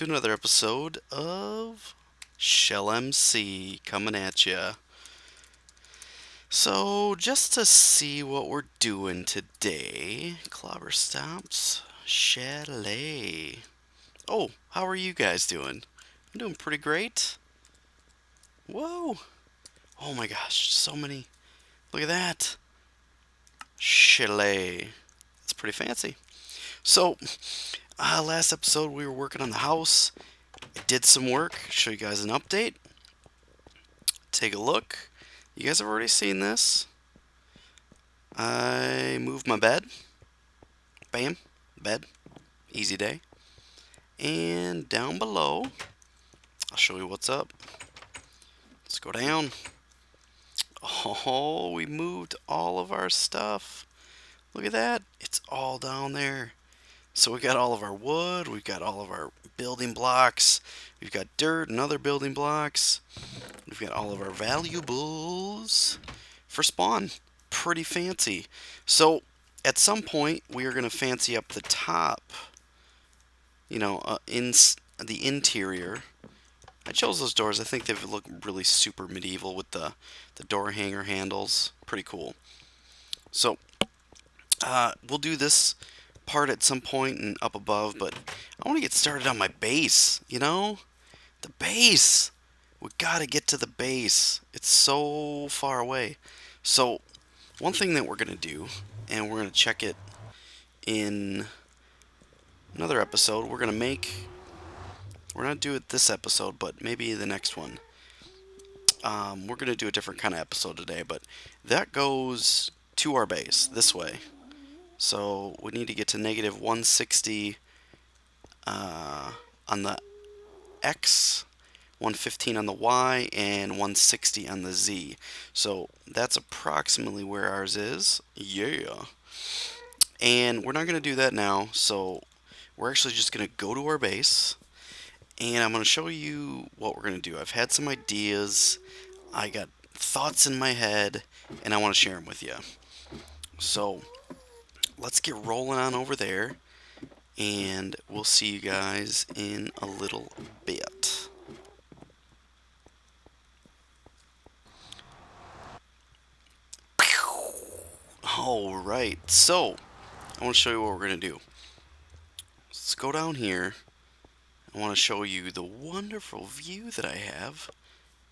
to another episode of ShellMC coming at ya. So, just to see what we're doing today, Clobberstomp's Chalet. Oh, how are you guys doing? I'm doing pretty great. Whoa! Oh my gosh, so many. Look at that. Chalet. It's pretty fancy. So, last episode we were working on the house. I did some work, show you guys an update. Take a look. You guys have already seen this. I moved my bed. Bam. Bed. Easy day. And down below, I'll show you what's up. Let's go down. Oh, we moved all of our stuff. Look at that. It's all down there. So we got all of our wood. We've got all of our building blocks. We've got dirt and other building blocks. We've got all of our valuables for spawn. Pretty fancy. So at some point we are going to fancy up the top, in the interior. I chose those doors. I think they look really super medieval with the door hanger handles. Pretty cool. So we'll do this part at some point and up above, but I want to get started on my base. The base. We gotta get to the base. It's so far away. So one thing that we're gonna do, and we're gonna check it in another episode. We're not do it this episode, but maybe the next one. We're gonna do a different kind of episode today, but that goes to our base this way. So we need to get to negative 160 on the X, 115 on the Y, and 160 on the Z. So that's approximately where ours is. Yeah. And we're not going to do that now, so we're actually just going to go to our base, and I'm going to show you what we're going to do. I've had some ideas, I got thoughts in my head, and I want to share them with you. So let's get rolling on over there, and we'll see you guys in a little bit. Alright, so I want to show you what we're going to do. Let's go down here. I want to show you the wonderful view that I have.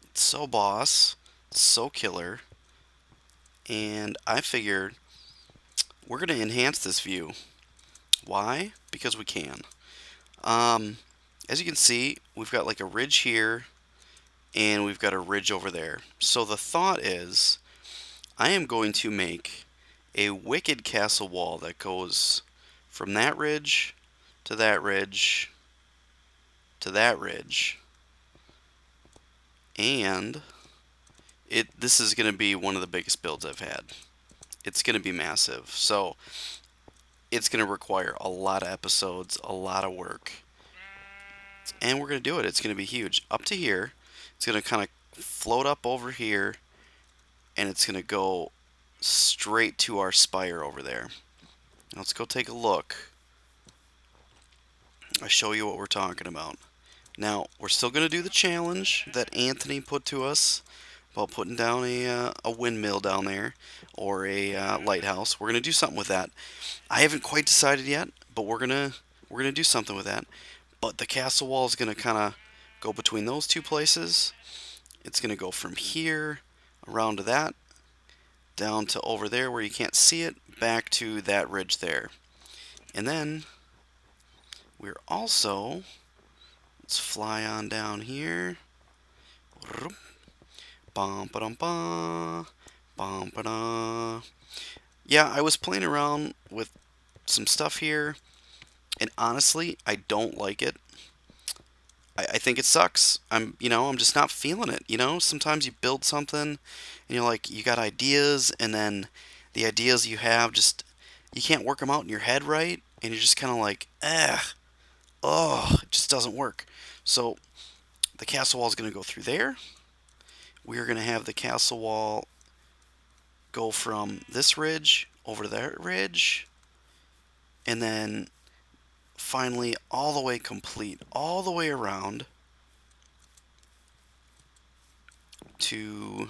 It's so boss, so killer, and I figured we're going to enhance this view. Why? Because we can. As you can see, we've got like a ridge here, and we've got a ridge over there. So the thought is, I am going to make a wicked castle wall that goes from that ridge to that ridge to that ridge, and this is going to be one of the biggest builds I've had. It's going to be massive, so it's going to require a lot of episodes, a lot of work, and we're going to do it. It's going to be huge. Up to here, it's going to kind of float up over here, and it's going to go straight to our spire over there. Now let's go take a look. I'll show you what we're talking about. Now, we're still going to do the challenge that Anthony put to us about putting down a windmill down there, or a lighthouse. We're going to do something with that. I haven't quite decided yet, but we're gonna do something with that. But the castle wall is going to kind of go between those two places. It's going to go from here around to that, down to over there where you can't see it, back to that ridge there. And then we're also, let's fly on down here. Yeah, I was playing around with some stuff here, and honestly, I don't like it. I think it sucks. I'm just not feeling it. Sometimes you build something, and you're like, you got ideas, and then the ideas you have you can't work them out in your head right, and you're just kind of like, it just doesn't work. So the castle wall is going to go through there. We're going to have the castle wall go from this ridge over to that ridge, and then finally all the way complete, all the way around to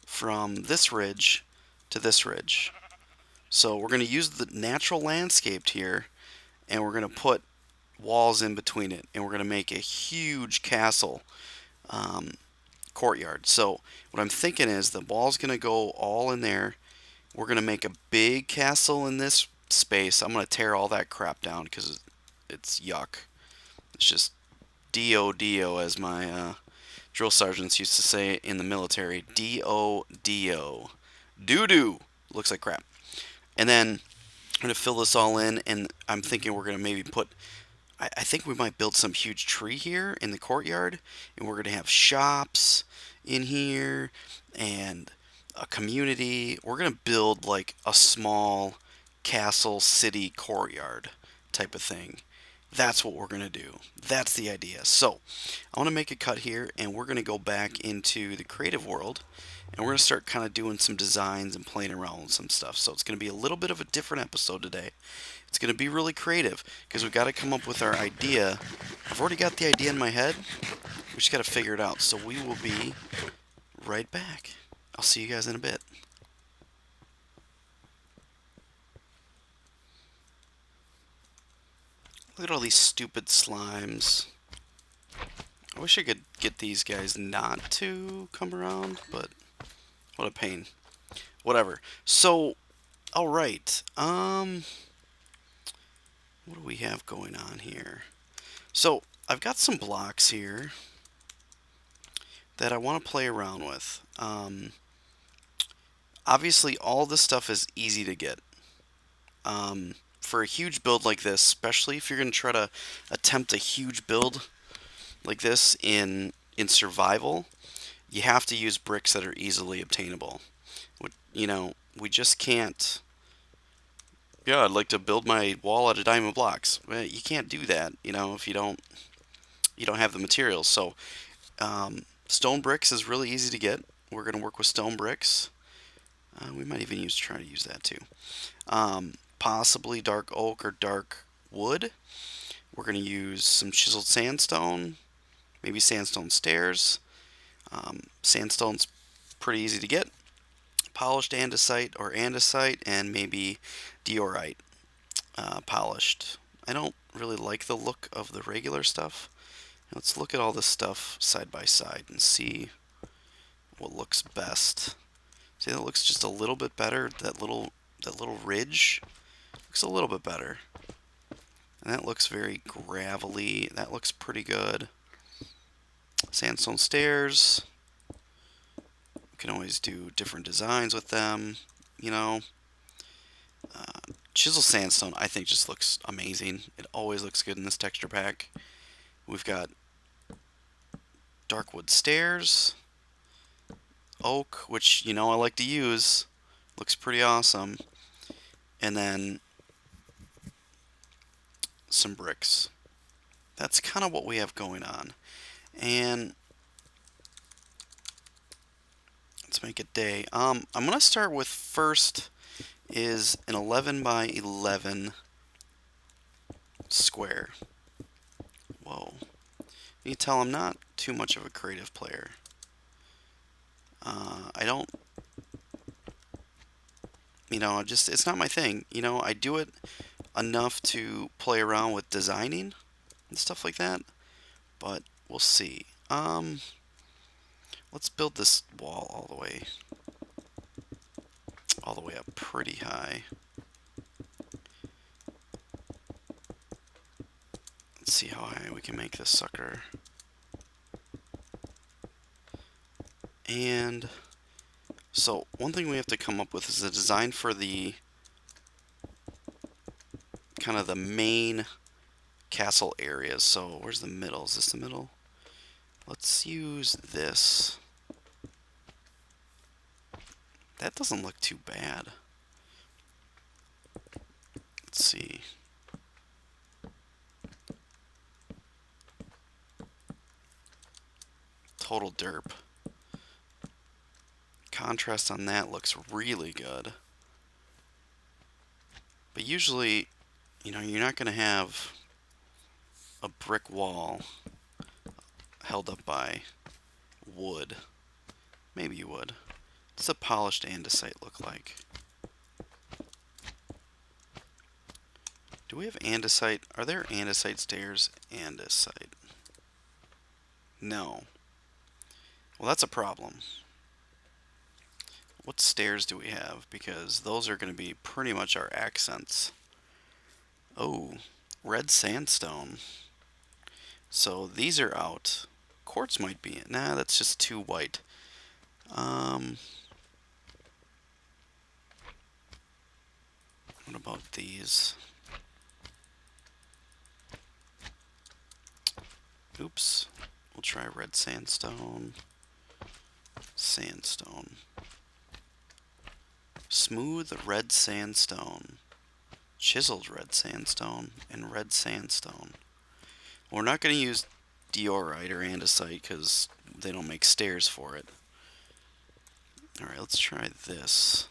from this ridge to this ridge. So we're going to use the natural landscape here, and we're going to put walls in between it, and we're going to make a huge castle courtyard. So what I'm thinking is the wall's going to go all in there. We're going to make a big castle in this space. I'm going to tear all that crap down because it's yuck. It's just D-O-D-O, as my drill sergeants used to say in the military. D-O-D-O. Doo-doo. Looks like crap. And then I'm going to fill this all in, and I'm thinking we're going to maybe put... I think we might build some huge tree here in the courtyard, and we're going to have shops in here, and a community. We're going to build like a small castle city courtyard type of thing. That's what we're going to do. That's the idea. So I want to make a cut here, and we're going to go back into the creative world, and we're going to start kind of doing some designs and playing around with some stuff. So it's going to be a little bit of a different episode today. It's going to be really creative because we've got to come up with our idea. I've already got the idea in my head. We just got to figure it out. So we will be right back. I'll see you guys in a bit. Look at all these stupid slimes. I wish I could get these guys not to come around, but what a pain. Whatever. So, alright. What do we have going on here? So, I've got some blocks here that I want to play around with. Obviously, all this stuff is easy to get. For a huge build like this, especially if you're going to try to attempt a huge build like this in survival, you have to use bricks that are easily obtainable. You know, we just can't... Yeah, I'd like to build my wall out of diamond blocks. Well, you can't do that, you know, if you don't have the materials. So, stone bricks is really easy to get. We're going to work with stone bricks. We might even try to use that too. Possibly dark oak or dark wood. We're going to use some chiseled sandstone, maybe sandstone stairs. Sandstone's pretty easy to get. Polished andesite or andesite, and maybe diorite polished. I don't really like the look of the regular stuff. Let's look at all this stuff side by side and see what looks best. See, that looks just a little bit better. That little ridge looks a little bit better. And that looks very gravelly. That looks pretty good. Sandstone stairs. We can always do different designs with them, you know. Chisel sandstone, I think, just looks amazing. It always looks good in this texture pack. We've got dark wood stairs. Oak, which, you know, I like to use. Looks pretty awesome. And then some bricks. That's kind of what we have going on. And let's make it day. I'm going to start with first is an 11 by 11 square. Whoa. You can tell I'm not too much of a creative player. I don't, you know, it's not my thing. You know, I do it enough to play around with designing and stuff like that, but we'll see. Let's build this wall all the way up pretty high. Let's see how high we can make this sucker. And so one thing we have to come up with is a design for the kind of the main castle areas. So where's the middle? Is this the middle? Let's use this. That doesn't look too bad. Let's see. Total derp. Contrast on that looks really good. But usually, you know, you're not going to have a brick wall held up by wood. Maybe you would. What's a polished andesite look like? Do we have andesite? Are there andesite stairs? Andesite. No. Well, that's a problem. What stairs do we have? Because those are going to be pretty much our accents. Oh, red sandstone. So these are out. Quartz might be. Nah, that's just too white. What about these? Oops. We'll try red sandstone. Sandstone. Smooth red sandstone. Chiseled red sandstone and red sandstone. We're not going to use diorite or andesite because they don't make stairs for it. Alright, let's try this.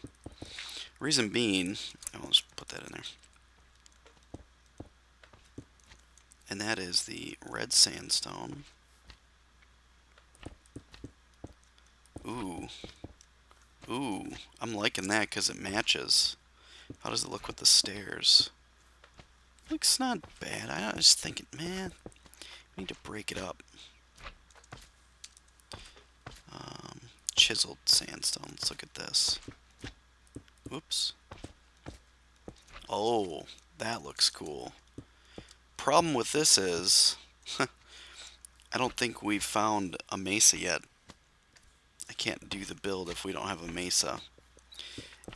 Reason being, I'll just put that in there. And that is the red sandstone. Ooh. Ooh, I'm liking that because it matches. How does it look with the stairs? Looks not bad. I was thinking, man, we need to break it up. Chiseled sandstone. Let's look at this. Whoops. Oh, that looks cool. Problem with this is, I don't think we've found a mesa yet. I can't do the build if we don't have a mesa.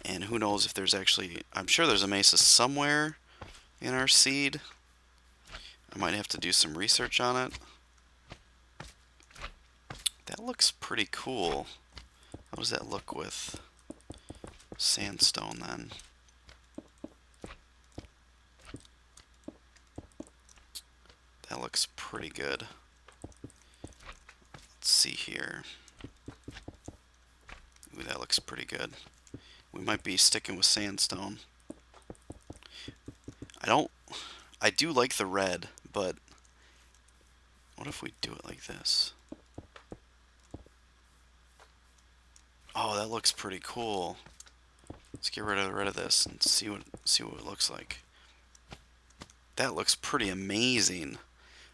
And who knows if there's actually... I'm sure there's a mesa somewhere in our seed. I might have to do some research on it. That looks pretty cool. How does that look with sandstone then? That looks pretty good. Let's see here. Ooh, that looks pretty good. We might be sticking with sandstone. I do like the red, but what if we do it like this? Oh, that looks pretty cool. Let's get rid of this and see what it looks like. That looks pretty amazing.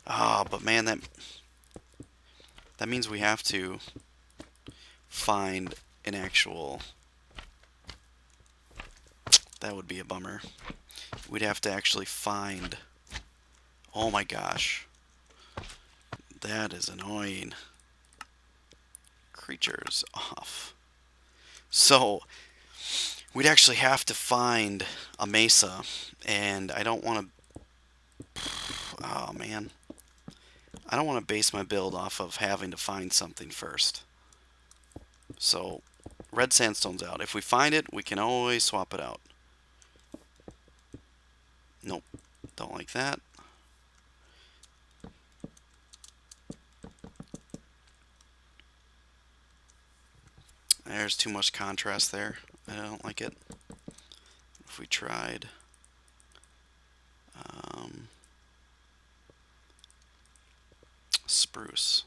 Ah, but man, that means we have to find an actual... That would be a bummer. We'd have to actually find... Oh my gosh. That is annoying. Creatures off. So, we'd actually have to find a mesa, and I don't want to... Oh man. I don't want to base my build off of having to find something first. So, red sandstone's out. If we find it, we can always swap it out. Nope. Don't like that. There's too much contrast there. I don't like it. If we tried... spruce.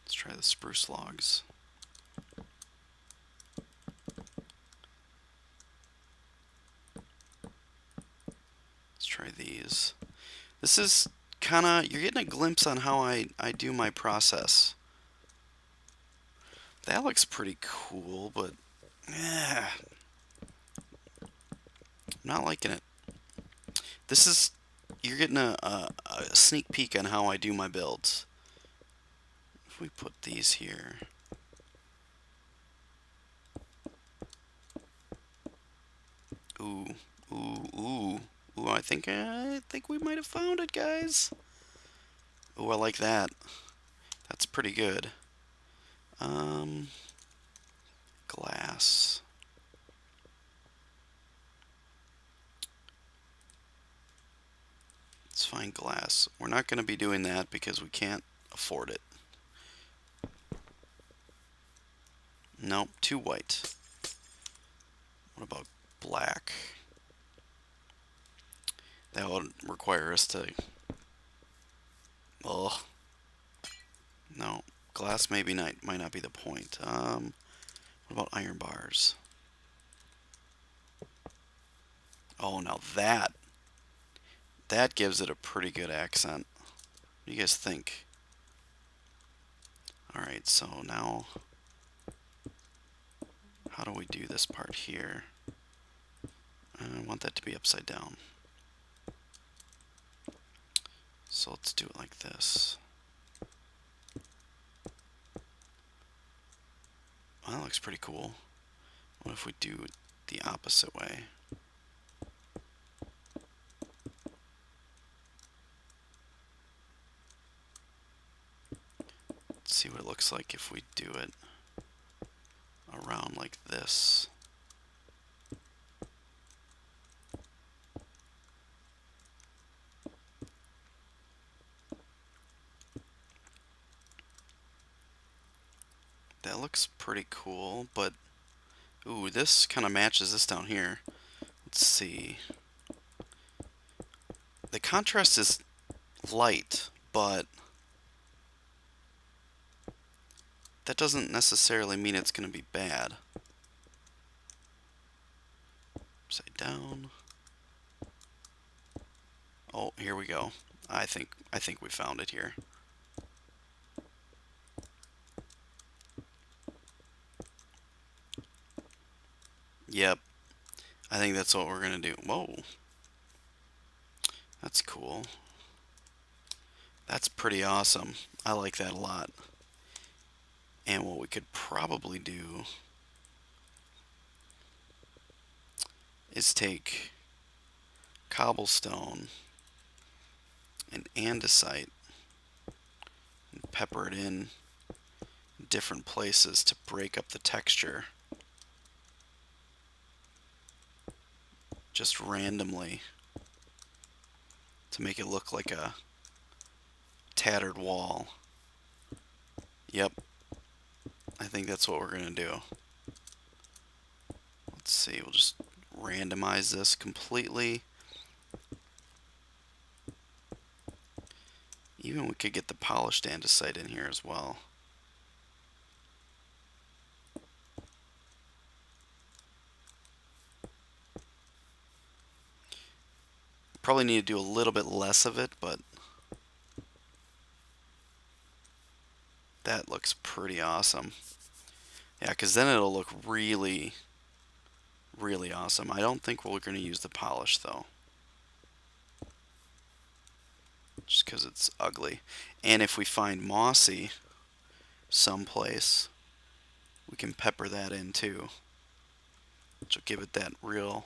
Let's try the spruce logs. Let's try these. This is kind of, you're getting a glimpse on how I do my process. That looks pretty cool, but I'm not liking it. This is, you're getting a sneak peek on how I do my builds. If we put these here. Ooh, ooh, ooh, ooh, I think we might have found it, guys. Ooh, I like that. That's pretty good. Glass. Let's find glass. We're not going to be doing that because we can't afford it. Nope, too white. What about black? That would require us to... Ugh. No. Glass maybe might not be the point. What about iron bars? Oh, now that gives it a pretty good accent. What do you guys think? Alright, so now how do we do this part here? I want that to be upside down. So let's do it like this. Well, that looks pretty cool. What if we do it the opposite way? Let's see what it looks like if we do it around like this. That looks pretty cool, but ooh, this kind of matches this down here. Let's see. The contrast is light, but that doesn't necessarily mean it's going to be bad. Upside down. Oh, here we go. I think we found it here. Yep. I think that's what we're going to do. Whoa. That's cool. That's pretty awesome. I like that a lot. And what we could probably do is take cobblestone and andesite and pepper it in different places to break up the texture. Just randomly to make it look like a tattered wall. Yep. I think that's what we're going to do. Let's see, we'll just randomize this completely. Even we could get the polished andesite in here as well. Probably need to do a little bit less of it, but that looks pretty awesome. Yeah, because then it'll look really, really awesome. I don't think we're going to use the polish, though. Just because it's ugly. And if we find mossy someplace, we can pepper that in, too. Which will give it that real...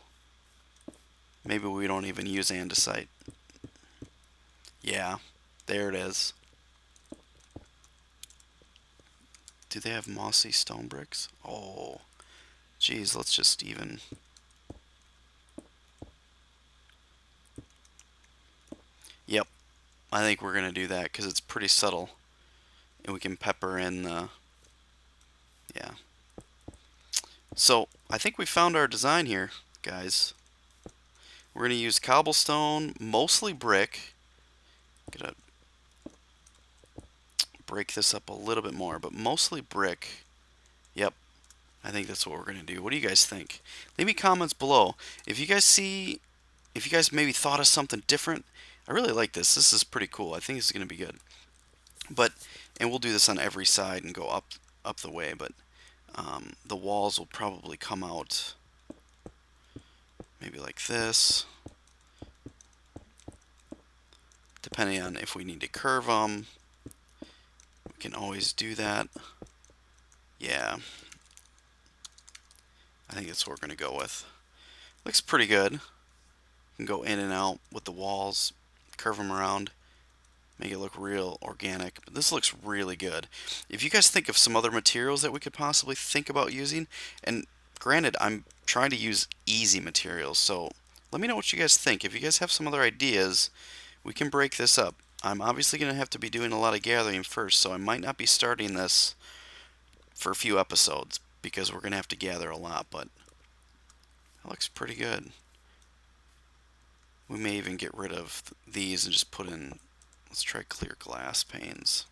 Maybe we don't even use andesite. Yeah, there it is. Do they have mossy stone bricks? Oh, geez, let's just even... Yep, I think we're going to do that because it's pretty subtle. And we can pepper in the... Yeah. So, I think we found our design here, guys. We're going to use cobblestone, mostly brick. Gonna break this up a little bit more, but mostly brick. Yep, I think that's what we're going to do. What do you guys think? Leave me comments below. If you guys maybe thought of something different, I really like this. This is pretty cool. I think this is going to be good. And we'll do this on every side and go up the way, but the walls will probably come out maybe like this, depending on if we need to curve them. We can always do that. Yeah, I think that's what we're going to go with. Looks pretty good. You can go in and out with the walls, curve them around, make it look real organic. But this looks really good. If you guys think of some other materials that we could possibly think about using, and granted, I'm trying to use easy materials, so let me know what you guys think. If you guys have some other ideas, we can break this up. I'm obviously going to have to be doing a lot of gathering first, so I might not be starting this for a few episodes because we're going to have to gather a lot, but That looks pretty good. We may even get rid of these and just put in, let's try clear glass panes.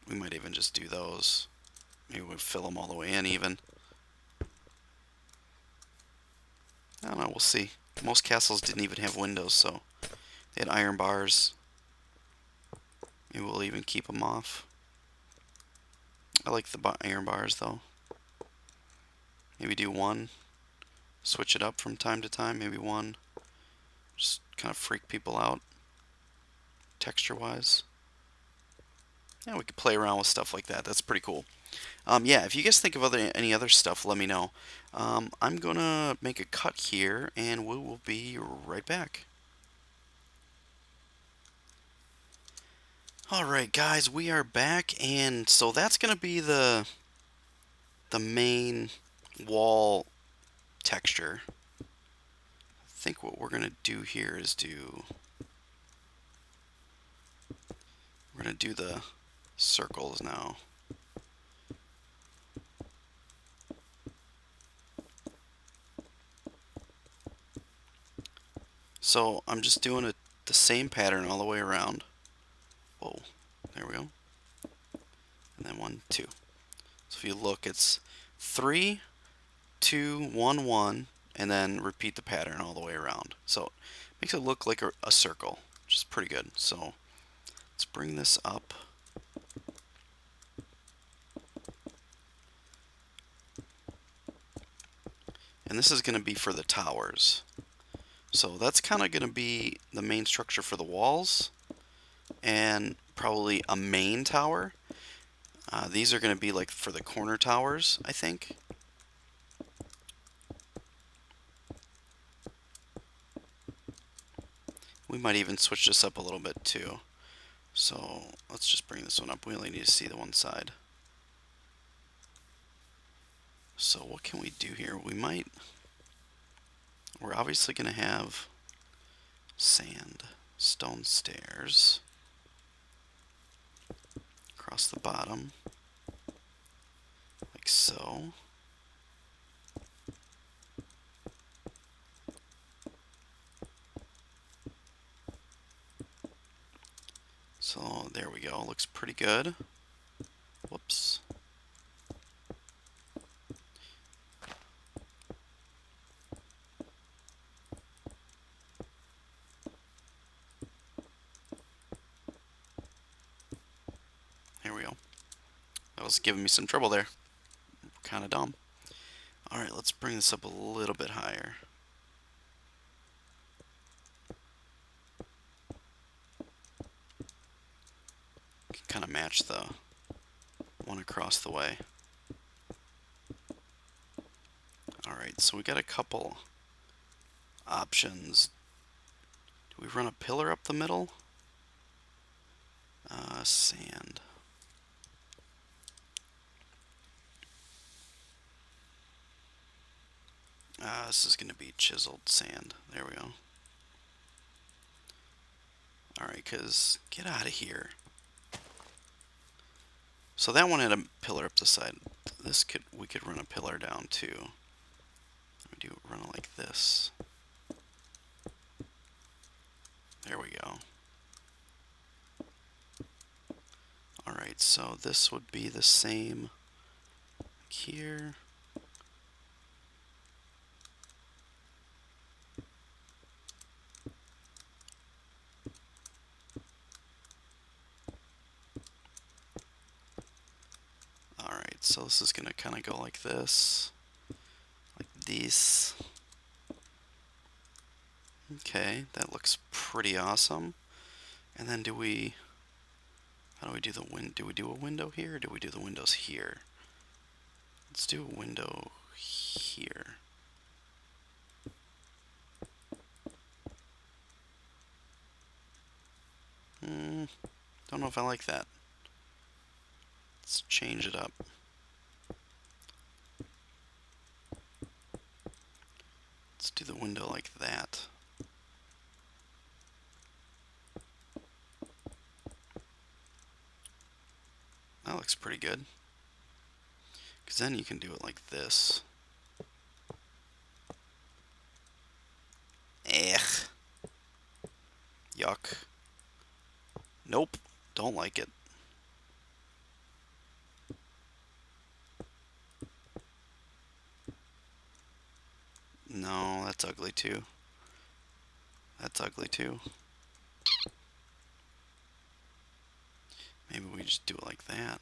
We might even just do those. Maybe we'll fill them all the way in even. I don't know, we'll see. Most castles didn't even have windows, so they had iron bars. Maybe we'll even keep them off. I like the iron bars though. Maybe do one. Switch it up from time to time. Maybe one. Just kind of freak people out. Texture wise. Yeah, we could play around with stuff like that. That's pretty cool. Yeah, if you guys think of any other stuff, let me know. I'm gonna make a cut here, and we will be right back. Alright guys, we are back, and so that's gonna be the main wall texture. I think what we're gonna do here is we're gonna do the circles now. So I'm just doing the same pattern all the way around. Whoa, there we go. And then 1, 2. So if you look, it's 3, 2, 1, 1, and then repeat the pattern all the way around. So it makes it look like a circle, which is pretty good. So let's bring this up. And this is going to be for the towers. So that's kind of going to be the main structure for the walls, and probably a main tower. These are going to be like for the corner towers, I think. We might even switch this up a little bit too. So let's just bring this one up. We only need to see the one side. So what can we do here? We're obviously going to have sand, stone stairs across the bottom, like so. So there we go, looks pretty good. Whoops. There we go. That was giving me some trouble there. Kind of dumb. Alright, let's bring this up a little bit higher. Kind of match the one across the way. Alright, so we got a couple options. Do we run a pillar up the middle? Sand. This is going to be chiseled sand. There we go. Alright, because get out of here. So that one had a pillar up the side. We could run a pillar down too. We do run it like this. There we go. Alright, so this would be the same here. Alright, so this is going to kind of go like this. Like this. Okay, that looks pretty awesome. And then how do we do the do we do a window here, or do we do the windows here? Let's do a window here. Don't know if I like that. Let's change it up. Let's do the window like that. That looks pretty good. Because then you can do it like this. Ugh. Yuck. Nope. Don't like it. No, that's ugly too. That's ugly too. Maybe we just do it like that.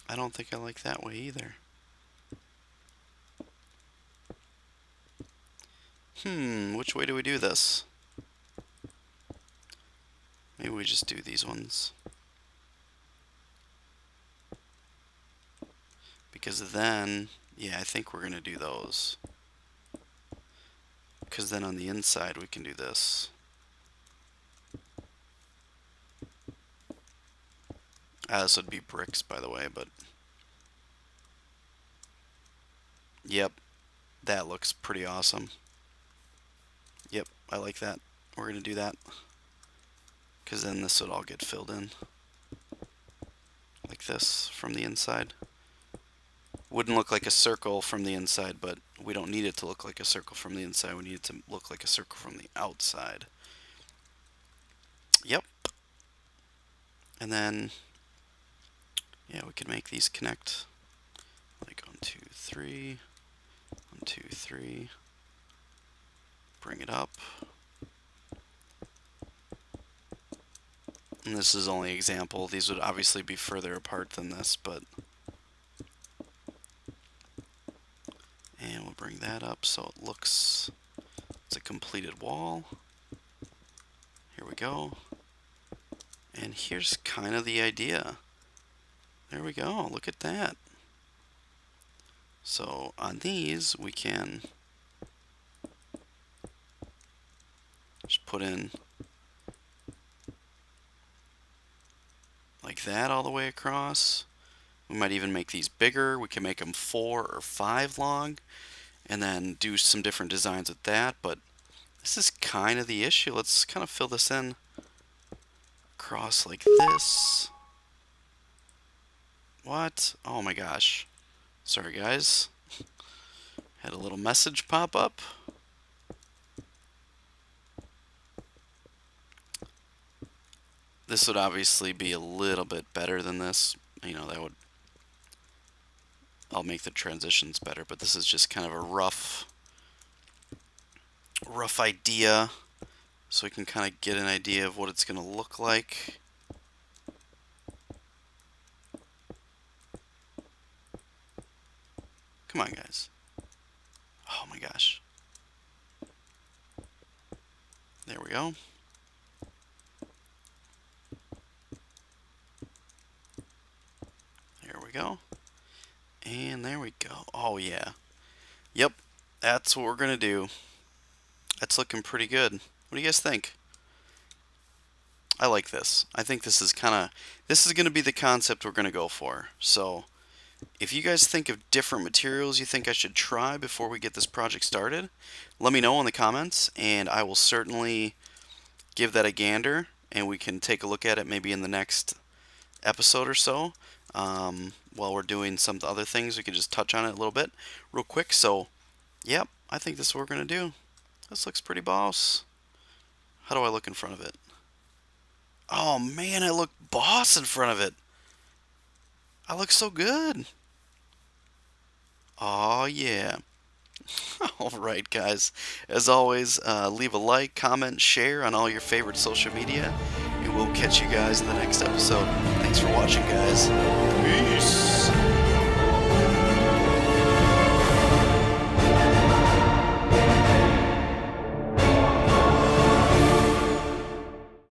I don't think I like that way either. Which way do we do this? Maybe we just do these ones. Because then, yeah, I think we're going to do those. Because then on the inside we can do this. This would be bricks, by the way, but... Yep, that looks pretty awesome. Yep, I like that. We're going to do that. Because then this would all get filled in. Like this, from the inside. Wouldn't look like a circle from the inside, but we don't need it to look like a circle from the inside. We need it to look like a circle from the outside. Yep. And then, yeah, we can make these connect. Like 1, 2, 3. 1, 2, 3. Bring it up. And this is only an example. These would obviously be further apart than this, but... And we'll bring that up so it looks... It's a completed wall. Here we go. And here's kind of the idea. There we go. Look at that. So on these, we can just put in like that all the way across. We might even make these bigger. We can make them 4 or 5 long and then do some different designs with that. But this is kind of the issue. Let's kind of fill this in across like this. What? Oh my gosh. Sorry guys. Had a little message pop up. This would obviously be a little bit better than this. You know, that would... I'll make the transitions better, but this is just kind of a rough idea. So we can kind of get an idea of what it's going to look like. Come on, guys. Oh my gosh. There we go. There we go. And there we go. Oh yeah. Yep. That's what we're going to do. That's looking pretty good. What do you guys think? I like this. I think this is this is going to be the concept we're going to go for. So, if you guys think of different materials you think I should try before we get this project started, let me know in the comments, and I will certainly give that a gander, and we can take a look at it maybe in the next episode or so. While we're doing some other things, we can just touch on it a little bit real quick. So, yep, I think this is what we're going to do. This looks pretty boss. How do I look in front of it? Oh man, I look boss in front of it. I look so good. Oh yeah. Alright guys, as always, leave a like, comment, share on all your favorite social media, and we'll catch you guys in the next episode. Thanks for watching, guys. Peace.